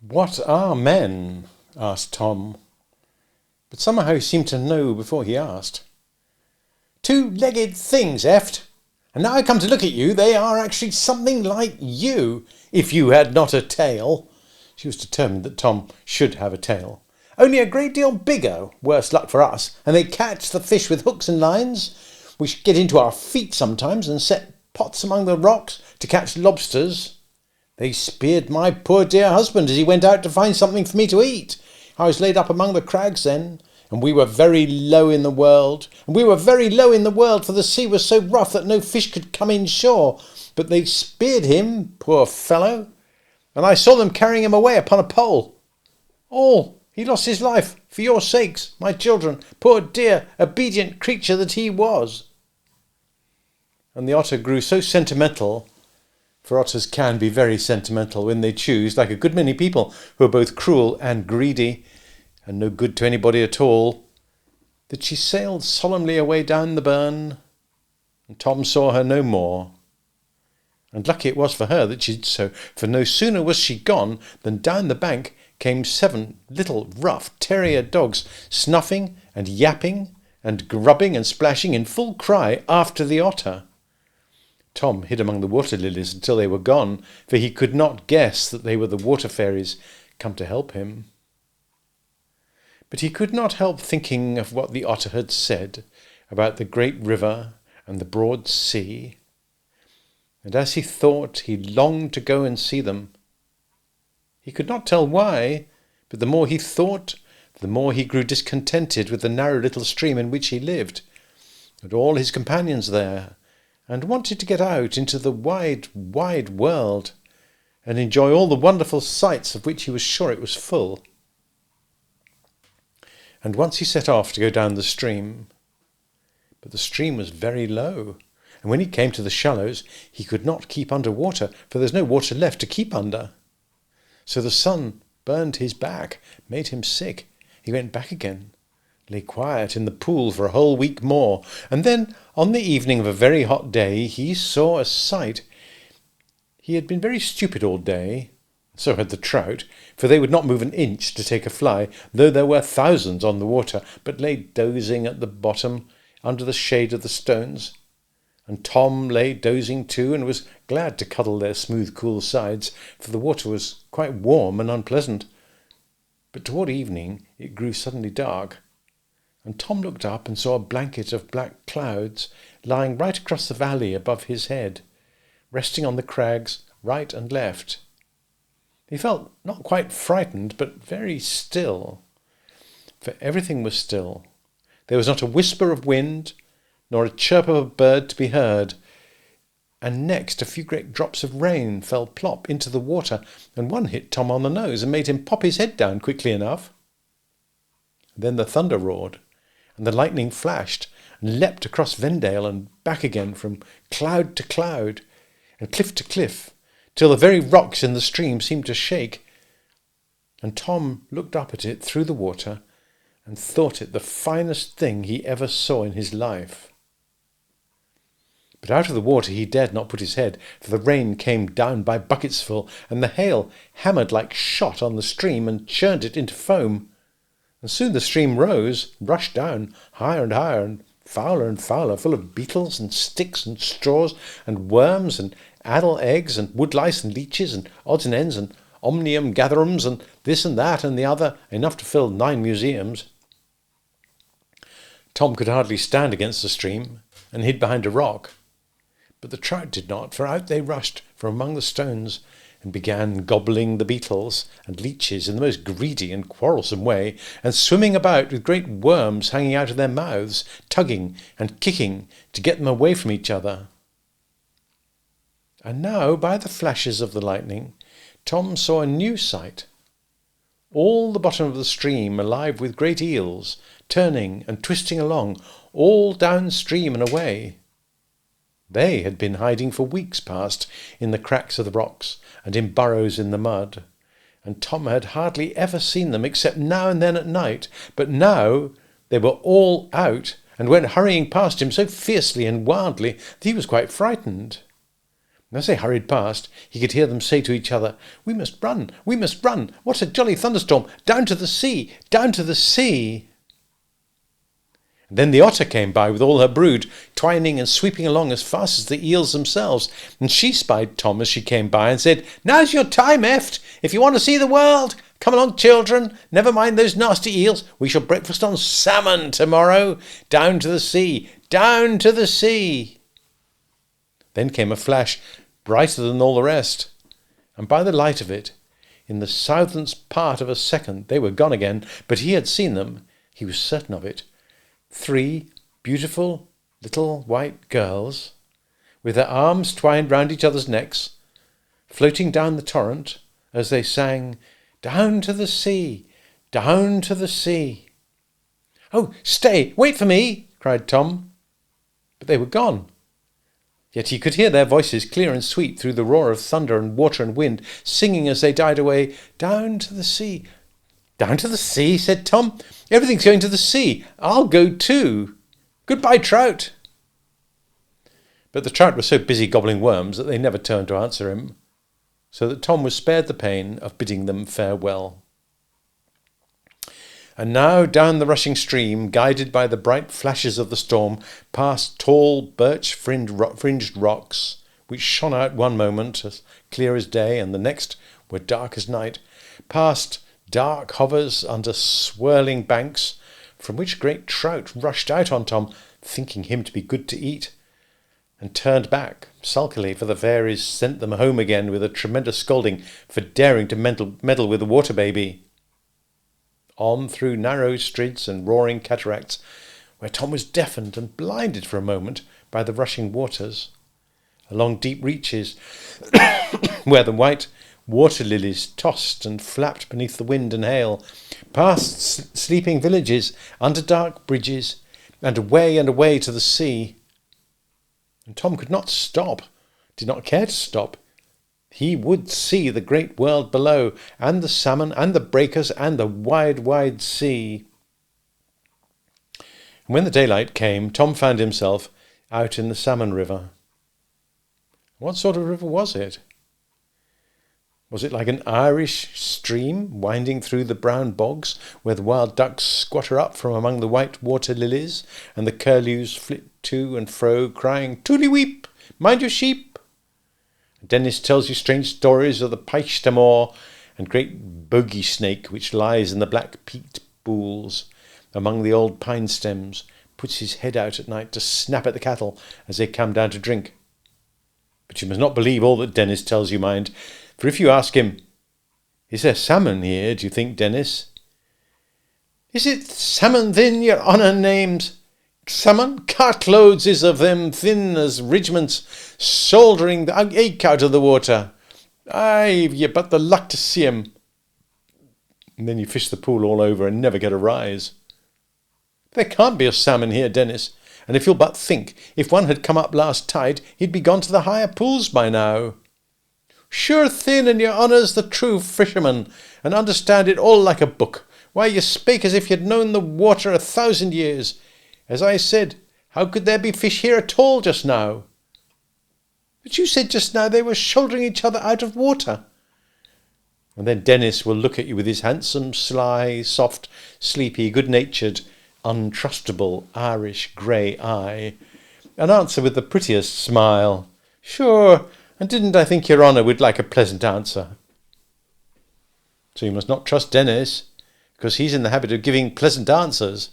"What are men?" asked Tom, but somehow he seemed to know before he asked. "Two-legged things, Eft. And now I come to look at you, they are actually something like you, if you had not a tail." She was determined that Tom should have a tail. "Only a great deal bigger, worse luck for us, and they catch the fish with hooks and lines, which get into our feet sometimes, and set pots among the rocks to catch lobsters. They speared my poor dear husband as he went out to find something for me to eat. I was laid up among the crags then, and we were very low in the world. For the sea was so rough that no fish could come in shore. But they speared him, poor fellow, and I saw them carrying him away upon a pole. He lost his life, for your sakes, my children, poor dear, obedient creature that he was." And the otter grew so sentimental, for otters can be very sentimental when they choose, like a good many people who are both cruel and greedy, and no good to anybody at all, that she sailed solemnly away down the burn, and Tom saw her no more. And lucky it was for her that she did so, for no sooner was she gone than down the bank came 7 little rough terrier dogs, snuffing and yapping and grubbing and splashing in full cry after the otter. Tom hid among the water lilies until they were gone, for he could not guess that they were the water fairies come to help him. But he could not help thinking of what the otter had said about the great river and the broad sea, and as he thought, he longed to go and see them. He could not tell why, but the more he thought, the more he grew discontented with the narrow little stream in which he lived, and all his companions there, and wanted to get out into the wide, wide world, and enjoy all the wonderful sights of which he was sure it was full. And once he set off to go down the stream, but the stream was very low, and when he came to the shallows, he could not keep under water, for there was no water left to keep under. So the sun burned his back, made him sick. He went back again, lay quiet in the pool for a whole week more, and then, on the evening of a very hot day, he saw a sight. He had been very stupid all day, so had the trout, for they would not move an inch to take a fly, though there were thousands on the water, but lay dozing at the bottom, under the shade of the stones. And Tom lay dozing too, and was glad to cuddle their smooth, cool sides, for the water was quite warm and unpleasant. But toward evening it grew suddenly dark, and Tom looked up and saw a blanket of black clouds lying right across the valley above his head, resting on the crags right and left. He felt not quite frightened, but very still, for everything was still. There was not a whisper of wind, nor a chirp of a bird to be heard, and next a few great drops of rain fell plop into the water, and one hit Tom on the nose and made him pop his head down quickly enough. Then the thunder roared, and the lightning flashed, and leapt across Vendale and back again from cloud to cloud, and cliff to cliff, till the very rocks in the stream seemed to shake, and Tom looked up at it through the water, and thought it the finest thing he ever saw in his life. But out of the water he dared not put his head, for the rain came down by bucketsful, and the hail hammered like shot on the stream and churned it into foam. And soon the stream rose, rushed down, higher and fouler, full of beetles and sticks and straws and worms and addle eggs and woodlice and leeches and odds and ends and omnium gatherums and this and that and the other, enough to fill 9 museums. Tom could hardly stand against the stream, and hid behind a rock. But the trout did not, for out they rushed from among the stones, and began gobbling the beetles and leeches in the most greedy and quarrelsome way, and swimming about with great worms hanging out of their mouths, tugging and kicking to get them away from each other. And now, by the flashes of the lightning, Tom saw a new sight. All the bottom of the stream alive with great eels, turning and twisting along, all downstream and away. They had been hiding for weeks past in the cracks of the rocks and in burrows in the mud, and Tom had hardly ever seen them except now and then at night, but now they were all out and went hurrying past him so fiercely and wildly that he was quite frightened. And as they hurried past, he could hear them say to each other, "We must run, we must run. What a jolly thunderstorm! Down to the sea, down to the sea." And then the otter came by with all her brood, twining and sweeping along as fast as the eels themselves. And she spied Tom as she came by and said, "Now's your time, Eft. If you want to see the world, come along, children. Never mind those nasty eels. We shall breakfast on salmon tomorrow. Down to the sea, down to the sea." Then came a flash brighter than all the rest, and by the light of it, in the thousandth part of a second, they were gone again. But he had seen them. He was certain of it. 3 beautiful little white girls, with their arms twined round each other's necks, floating down the torrent as they sang, "Down to the sea, down to the sea." "Oh, stay, wait for me," cried Tom. But they were gone. Yet he could hear their voices clear and sweet through the roar of thunder and water and wind, singing as they died away, "Down to the sea." "Down to the sea," said Tom. "Everything's going to the sea. I'll go too. Goodbye, trout." But the trout were so busy gobbling worms that they never turned to answer him, so that Tom was spared the pain of bidding them farewell. And now down the rushing stream, guided by the bright flashes of the storm, past tall birch-fringed rocks, which shone out one moment as clear as day and the next were dark as night, past dark hovers under swirling banks, from which great trout rushed out on Tom, thinking him to be good to eat, and turned back sulkily, for the fairies sent them home again with a tremendous scolding for daring to meddle with the water baby. On through narrow streets and roaring cataracts, where Tom was deafened and blinded for a moment by the rushing waters, along deep reaches where the white water lilies tossed and flapped beneath the wind and hail, past sleeping villages, under dark bridges, and away to the sea. And Tom could not stop, did not care to stop. He would see the great world below, and the salmon, and the breakers, and the wide, wide sea. And when the daylight came, Tom found himself out in the salmon river. What sort of river was it? Was it like an Irish stream winding through the brown bogs, where the wild ducks squatter up from among the white water lilies, and the curlews flit to and fro, crying, "Toodly-weep, mind your sheep"? Dennis tells you strange stories of the Peishtamore and great bogey snake which lies in the black peat pools among the old pine stems, puts his head out at night to snap at the cattle as they come down to drink. But you must not believe all that Dennis tells you, mind. For if you ask him, "Is there salmon here, do you think, Dennis?" "Is it salmon then your honour names? Salmon? Cartloads is of them, thin as ridgements, shouldering the ache out of the water. Aye, you've but the luck to see 'em." And then you fish the pool all over and never get a rise. "There can't be a salmon here, Dennis, and if you'll but think, if one had come up last tide, he'd be gone to the higher pools by now." "Sure thin, and your honour's the true fisherman, and understand it all like a book. Why, you spake as if you'd known the water 1,000 years. As I said, how could there be fish here at all just now?" "But you said just now they were shouldering each other out of water." And then Dennis will look at you with his handsome, sly, soft, sleepy, good-natured, untrustable Irish grey eye, and answer with the prettiest smile, "Sure, and didn't I think your honour would like a pleasant answer?" So you must not trust Dennis, because he's in the habit of giving pleasant answers.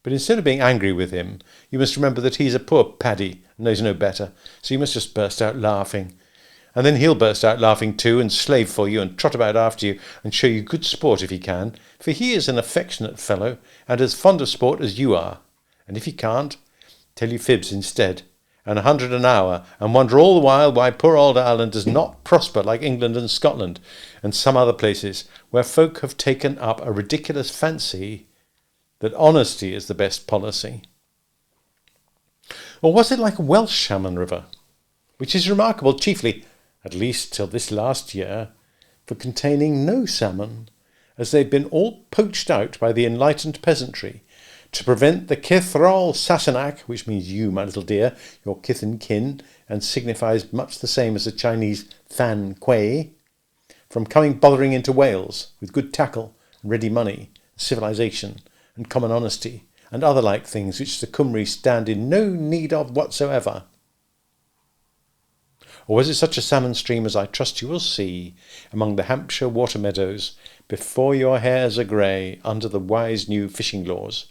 But instead of being angry with him, you must remember that he's a poor paddy and knows no better, so you must just burst out laughing. And then he'll burst out laughing too, and slave for you, and trot about after you, and show you good sport if he can, for he is an affectionate fellow, and as fond of sport as you are. And if he can't, tell you fibs instead, and 100 an hour, and wonder all the while why poor old Ireland does not prosper like England and Scotland, and some other places, where folk have taken up a ridiculous fancy that honesty is the best policy. Or was it like a Welsh salmon river, which is remarkable chiefly, at least till this last year, for containing no salmon, as they've been all poached out by the enlightened peasantry, to prevent the Kithrol Sassenach, which means you, my little dear, your kith and kin, and signifies much the same as the Chinese Than Quay, from coming bothering into Wales with good tackle and ready money, civilization and common honesty, and other like things which the Cymry stand in no need of whatsoever. Or was it such a salmon stream as I trust you will see among the Hampshire water meadows before your hairs are grey under the wise new fishing laws,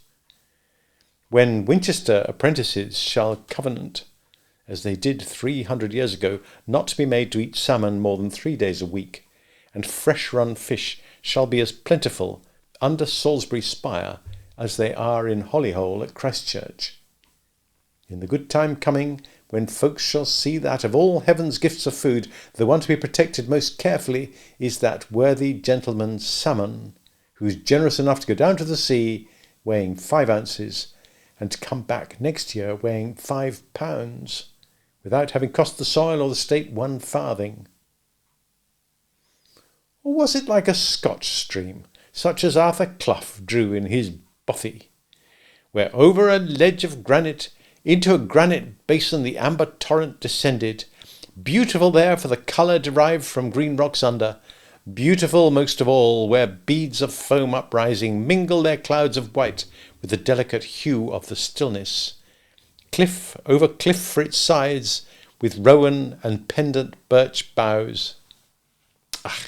when Winchester apprentices shall covenant, as they did 300 years ago, not to be made to eat salmon more than 3 days a week, and fresh-run fish shall be as plentiful under Salisbury Spire as they are in Hollyhole at Christchurch. In the good time coming, when folks shall see that of all heaven's gifts of food, the one to be protected most carefully is that worthy gentleman's salmon, who is generous enough to go down to the sea, weighing 5 ounces, and to come back next year weighing 5 pounds, without having cost the soil or the state 1 farthing. Or was it like a Scotch stream, such as Arthur Clough drew in his Bothy, where over a ledge of granite into a granite basin the amber torrent descended, beautiful there for the colour derived from green rocks under, beautiful most of all where beads of foam uprising mingle their clouds of white with the delicate hue of the stillness, cliff over cliff for its sides, with rowan and pendant birch boughs. Ah,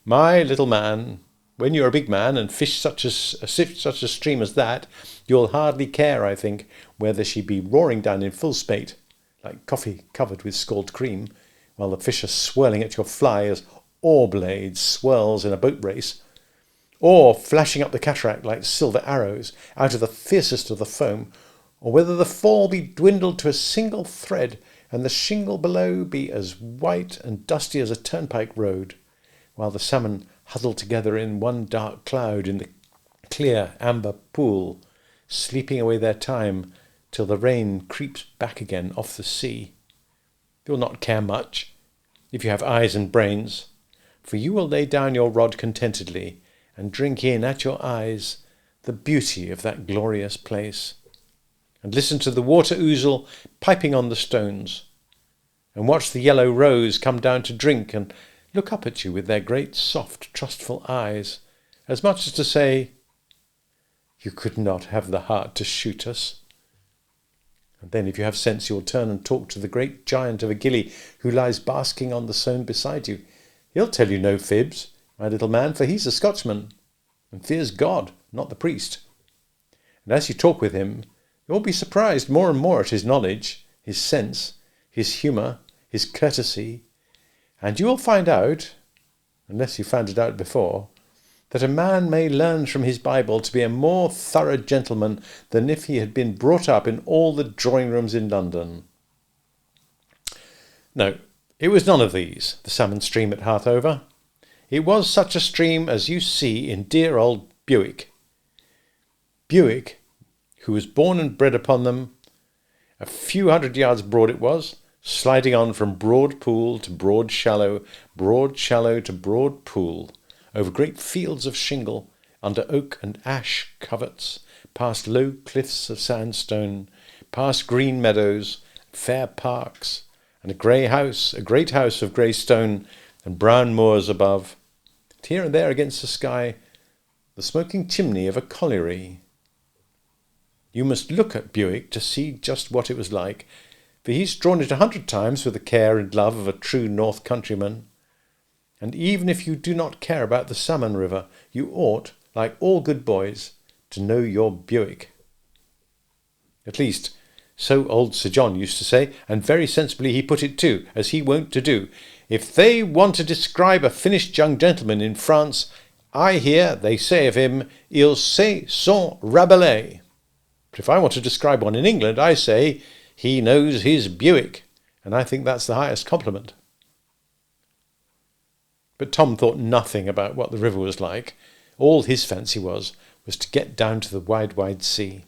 my little man, when you're a big man and fish such a stream as that, you'll hardly care, I think, whether she be roaring down in full spate, like coffee covered with scald cream, while the fish are swirling at your fly as oar blades swirls in a boat race, or flashing up the cataract like silver arrows out of the fiercest of the foam, or whether the fall be dwindled to a single thread, and the shingle below be as white and dusty as a turnpike road, while the salmon huddle together in one dark cloud in the clear amber pool, sleeping away their time till the rain creeps back again off the sea. You'll not care much, if you have eyes and brains, for you will lay down your rod contentedly, and drink in at your eyes the beauty of that glorious place, and listen to the water ouzel piping on the stones, and watch the yellow roes come down to drink and look up at you with their great soft trustful eyes, as much as to say, "You could not have the heart to shoot us." And then, if you have sense, you'll turn and talk to the great giant of a gilly who lies basking on the stone beside you. He'll tell you no fibs, my little man, for he's a Scotchman, and fears God, not the priest. And as you talk with him, you'll be surprised more and more at his knowledge, his sense, his humour, his courtesy, and you will find out, unless you found it out before, that a man may learn from his Bible to be a more thorough gentleman than if he had been brought up in all the drawing-rooms in London. No, it was none of these, the salmon stream at Harthover. It was such a stream as you see in dear old Buick. Buick, who was born and bred upon them, a few 100 yards broad it was, sliding on from broad pool to broad shallow to broad pool, over great fields of shingle, under oak and ash coverts, past low cliffs of sandstone, past green meadows, fair parks, and a great house of grey stone, and brown moors above, and here and there against the sky, the smoking chimney of a colliery. You must look at Buick to see just what it was like, for he's drawn it 100 times with the care and love of a true North countryman. And even if you do not care about the Salmon River, you ought, like all good boys, to know your Buick. At least, so old Sir John used to say, and very sensibly he put it too, as he wont to do. If they want to describe a finished young gentleman in France, I hear they say of him, il sait son Rabelais. But if I want to describe one in England, I say, he knows his Buick, and I think that's the highest compliment. But Tom thought nothing about what the river was like. All his fancy was to get down to the wide, wide sea.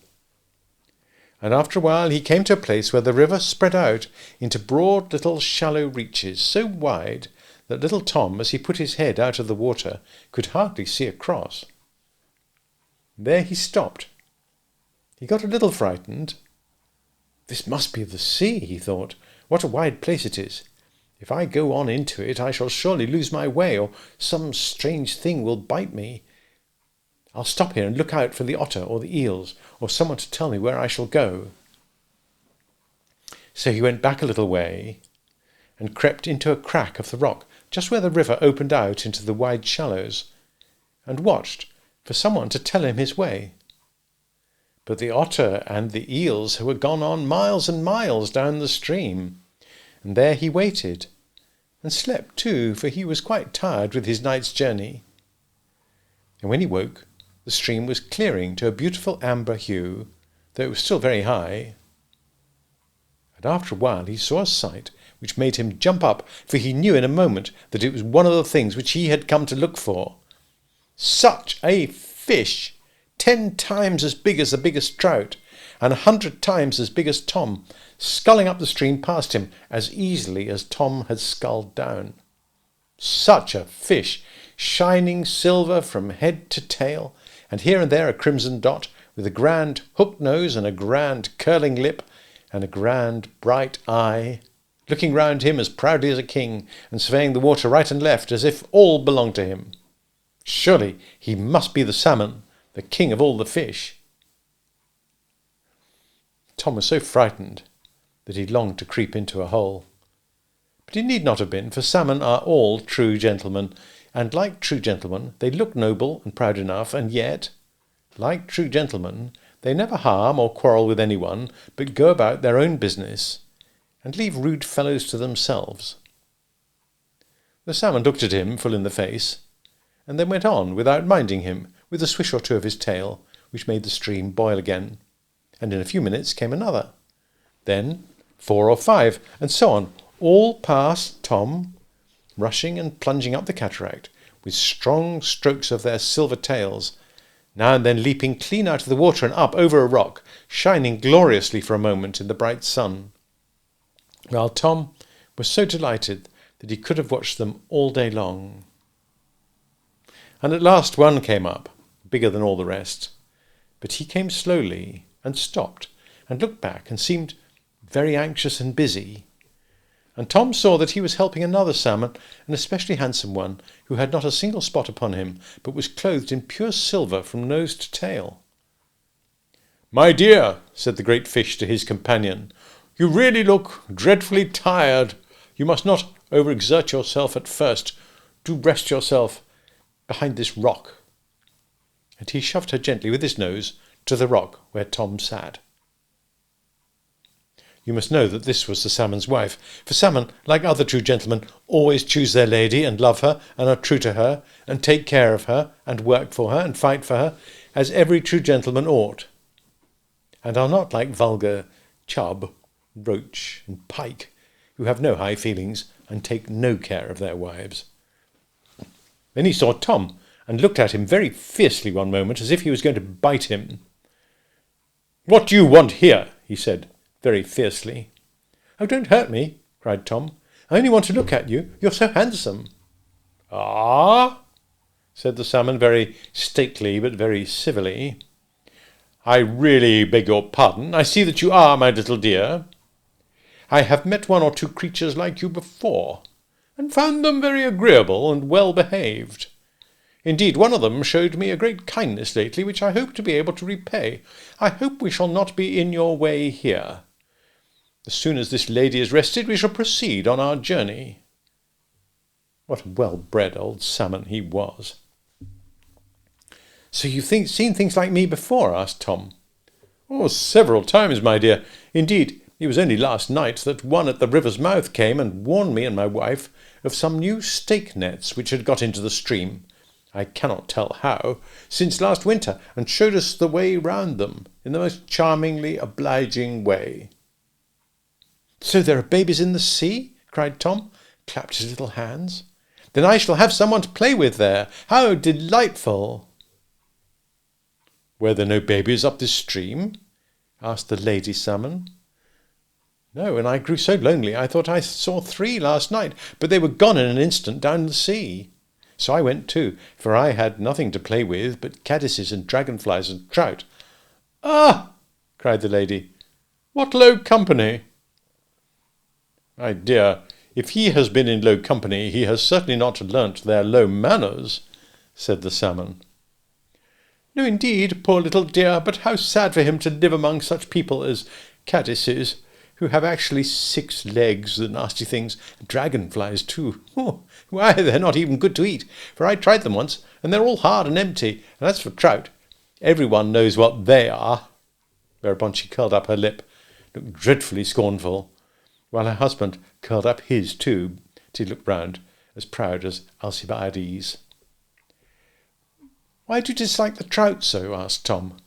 And after a while he came to a place where the river spread out into broad little shallow reaches, so wide that little Tom, as he put his head out of the water, could hardly see across. There he stopped, He got a little frightened. This must be the sea, he thought. What a wide place it is. If I go on into it, I shall surely lose my way, or some strange thing will bite me. I'll stop here and look out for the otter or the eels, or someone to tell me where I shall go. So he went back a little way and crept into a crack of the rock, just where the river opened out into the wide shallows, and watched for someone to tell him his way. But the otter and the eels were gone on miles and miles down the stream, and there he waited, and slept too, for he was quite tired with his night's journey. And when he woke, the stream was clearing to a beautiful amber hue, though it was still very high. And after a while he saw a sight which made him jump up, for he knew in a moment that it was one of the things which he had come to look for. Such a fish! 10 times as big as the biggest trout, and 100 times as big as Tom, sculling up the stream past him as easily as Tom had sculled down. Such a fish, shining silver from head to tail, and here and there a crimson dot, with a grand hooked nose and a grand curling lip, and a grand bright eye, looking round him as proudly as a king, and surveying the water right and left as if all belonged to him. Surely he must be the salmon, the king of all the fish. Tom was so frightened that he longed to creep into a hole. But he need not have been, for salmon are all true gentlemen, and like true gentlemen they look noble and proud enough, and yet, like true gentlemen, they never harm or quarrel with anyone, but go about their own business, and leave rude fellows to themselves. The salmon looked at him full in the face, and then went on without minding him, with a swish or two of his tail, which made the stream boil again, and in a few minutes came another, then 4 or 5, and so on, all past Tom, rushing and plunging up the cataract, with strong strokes of their silver tails, now and then leaping clean out of the water and up over a rock, shining gloriously for a moment in the bright sun, while Tom was so delighted that he could have watched them all day long. And at last one came up, bigger than all the rest, but he came slowly and stopped and looked back and seemed very anxious and busy. And Tom saw that he was helping another salmon, an especially handsome one, who had not a single spot upon him, but was clothed in pure silver from nose to tail. "My dear," said the great fish to his companion, "you really look dreadfully tired. You must not overexert yourself at first. Do rest yourself behind this rock." And he shoved her gently with his nose to the rock where Tom sat. You must know that this was the salmon's wife, for salmon, like other true gentlemen, always choose their lady and love her and are true to her and take care of her and work for her and fight for her, as every true gentleman ought, and are not like vulgar chub, roach and pike, who have no high feelings and take no care of their wives. Then he saw Tom and looked at him very fiercely one moment, as if he was going to bite him. "What do you want here?" he said, very fiercely. "Oh, don't hurt me," cried Tom. "I only want to look at you. You're so handsome." "Ah?" said the salmon, very stately but very civilly. "I really beg your pardon. I see that you are, my little dear. I have met 1 or 2 creatures like you before, and found them very agreeable and well behaved. Indeed, one of them showed me a great kindness lately, which I hope to be able to repay. I hope we shall not be in your way here. As soon as this lady is rested, we shall proceed on our journey." What a well-bred old salmon he was. "So you've seen things like me before?" asked Tom. "Oh, several times, my dear. Indeed, it was only last night that one at the river's mouth came and warned me and my wife of some new stake nets which had got into the stream, I cannot tell how, since last winter, and showed us the way round them in the most charmingly obliging way." "So there are babies in the sea?" cried Tom, clapped his little hands. "Then I shall have someone to play with there. How delightful!" "Were there no babies up this stream?" asked the lady salmon. "No, and I grew so lonely I thought I saw 3 last night, but they were gone in an instant down the sea. So I went too, for I had nothing to play with but caddises and dragonflies and trout." "Ah!" cried the lady. What low company? My dear, if he has been in low company, he has certainly not learnt their low manners, said the salmon. No, indeed, poor little dear, but how sad for him to live among such people as caddises, who have actually 6 legs, the nasty things, and dragonflies too. Oh, why, they're not even good to eat, for I tried them once, and they're all hard and empty, and as for trout, everyone knows what they are. Whereupon she curled up her lip, looked dreadfully scornful, while her husband curled up his too, till he looked round, as proud as Alcibiades. Why do you dislike the trout so? Asked Tom.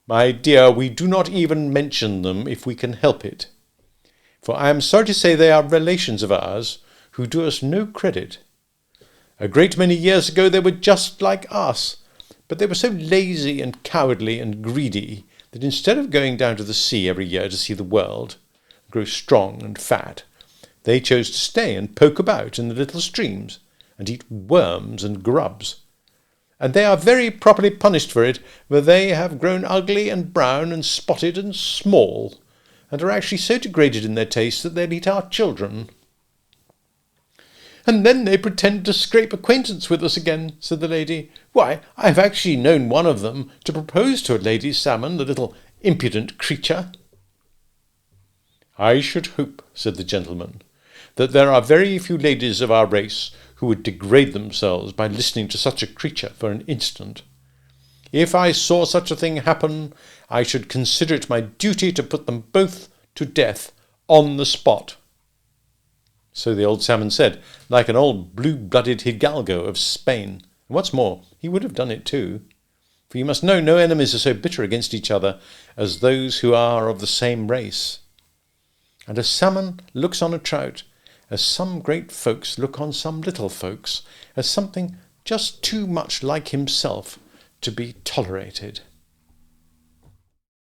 My dear, we do not even mention them if we can help it, for I am sorry to say they are relations of ours who do us no credit. A great many years ago they were just like us, but they were so lazy and cowardly and greedy that instead of going down to the sea every year to see the world, grow strong and fat, they chose to stay and poke about in the little streams and eat worms and grubs. And they are very properly punished for it, for they have grown ugly and brown and spotted and small, and are actually so degraded in their taste that they'll eat our children. And then they pretend to scrape acquaintance with us again, said the lady. Why, I have actually known one of them to propose to a lady salmon, the little impudent creature. I should hope, said the gentleman, that there are very few ladies of our race who would degrade themselves by listening to such a creature for an instant. If I saw such a thing happen, I should consider it my duty to put them both to death on the spot. So the old salmon said, like an old blue-blooded hidalgo of Spain. And what's more, he would have done it too. For you must know no enemies are so bitter against each other as those who are of the same race. And a salmon looks on a trout as some great folks look on some little folks, as something just too much like himself to be tolerated.